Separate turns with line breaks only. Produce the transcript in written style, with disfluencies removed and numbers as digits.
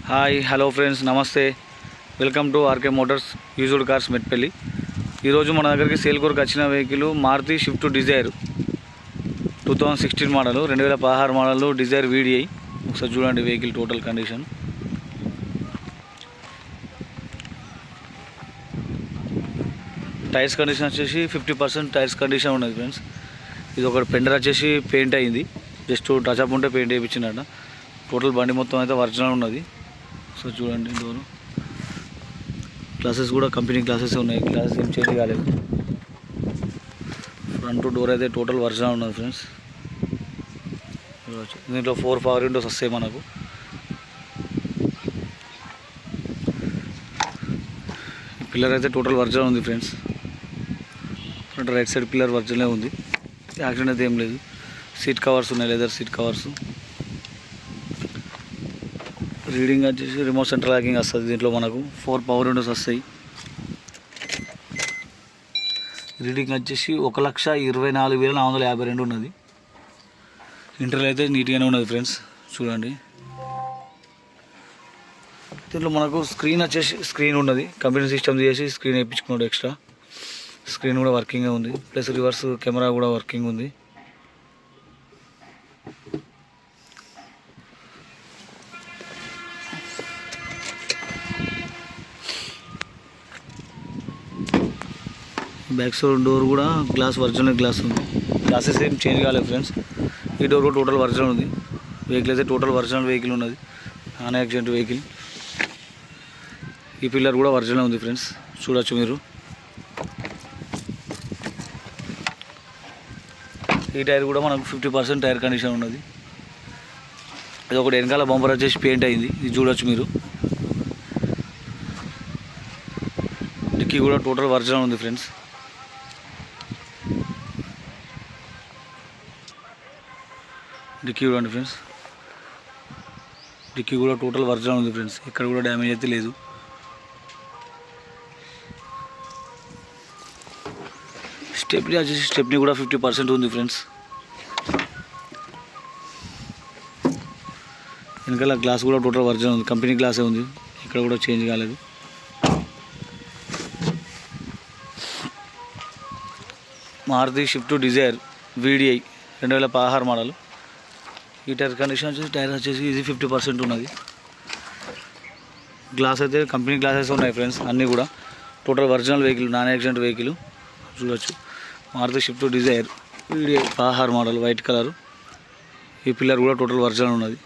Hi hello friends, నమస్తే. Welcome to RK motors used cars Metpalli. ఈరోజు మన దగ్గరికి సేల్ కొరకు వచ్చిన vehicle Maruti Swift Dzire 2016 model, 2016 model Dzire VDI. ఒకసారి చూడండి vehicle total condition. Tyres condition వచ్చేసి 50% టైర్స్ కండిషన్ ఉన్నది ఫ్రెండ్స్. ఇది ఒక పెండర్ వచ్చేసి పెయింట్ అయింది, జస్ట్ టచ్అప్ ఉంటే పెయింట్ వేయించిందట. టోటల్ బండి మొత్తం అయితే ఒరిజినల్ ఉన్నది. సో చూడండి, డోరు గ్లాసెస్ కూడా కంపెనీ గ్లాసెస్ ఉన్నాయి, గ్లాసెస్ ఏం చేంజ్ కాలేదు. ఫ్రంట్ డోర్ అయితే టోటల్ ఒరిజినల్ ఉన్నది ఫ్రెండ్స్. దీంట్లో 4 పవర్ విండోస్ వస్తాయి మనకు. పిల్లర్ అయితే టోటల్ ఒరిజినల్ ఉంది friends. Front right side pillar original ఉంది, యాక్సిడెంట్ అయితే ఏం లేదు. సీట్ కవర్స్ ఉన్నాయి, లెదర్ సీట్ కవర్స్. రీడింగ్ వచ్చేసి రిమోట్ సెంటర్ లాకింగ్ వస్తుంది. దీంట్లో మనకు 4 పవర్ విండోస్ వస్తాయి. రీడింగ్ వచ్చేసి 1,24,452 ఉన్నది. ఇంటర్వ్యూ అయితే నీట్గానే ఉన్నది ఫ్రెండ్స్. చూడండి, దీంట్లో మనకు స్క్రీన్ వచ్చేసి స్క్రీన్ ఉన్నది, కంప్యూటర్ సిస్టమ్ చేసి స్క్రీన్ వేయించుకున్నాడు. ఎక్స్ట్రా స్క్రీన్ కూడా వర్కింగ్ ఉంది, ప్లస్ రివర్స్ కెమెరా కూడా వర్కింగ్ ఉంది. బ్యాక్ సైడ్ డోర్ కూడా గ్లాస్ ఒరిజినల్ గ్లాస్ ఉంది, గ్లాసెస్ ఏం చేంజ్ కాలేదు ఫ్రెండ్స్. ఈ డోర్ కూడా టోటల్ ఒరిజినల్ ఉంది. వెహికల్ అయితే టోటల్ ఒరిజినల్ వెహికల్ ఉన్నది, నాన్ యాక్సిడెంట్ వెహికల్. ఈ పిల్లర్ కూడా ఒరిజినల్ ఉంది ఫ్రెండ్స్, చూడొచ్చు మీరు. ఈ టైర్ కూడా మనకు 50% టైర్ కండిషన్ ఉన్నది. ఇది ఒకటి వెనకాల బంపర్ వచ్చేసి పెయింట్ అయింది, ఇది చూడొచ్చు మీరు. డిక్కీ కూడా టోటల్ ఒరిజినల్ ఉంది ఫ్రెండ్స్. డిక్కీ చూడండి ఫ్రెండ్స్, డిక్కీ కూడా టోటల్ ఒరిజినల్ ఉంది ఫ్రెండ్స్, ఇక్కడ కూడా డ్యామేజ్ అయితే లేదు. స్టెప్నీ వచ్చేసి స్టెప్నీ కూడా 50% ఉంది ఫ్రెండ్స్. వెనకాల గ్లాస్ కూడా టోటల్ ఒరిజినల్ ఉంది, కంపెనీ గ్లాసే ఉంది, ఇక్కడ కూడా చేంజ్ కాలేదు. Maruti Swift Dzire VDI 2016 model. ఈ టైర్ కండిషన్ వచ్చేసి టైర్ వచ్చేసి ఇది 50% ఉన్నది. గ్లాస్ అయితే కంపెనీ గ్లాసెస్ ఉన్నాయి ఫ్రెండ్స్, అన్నీ కూడా total original vehicle, non accident vehicle. చూడొచ్చు, Maruti Swift Dzire VDI 16 model, white colour. ఈ పిల్లర్ కూడా టోటల్ ఒరిజినల్ ఉన్నది.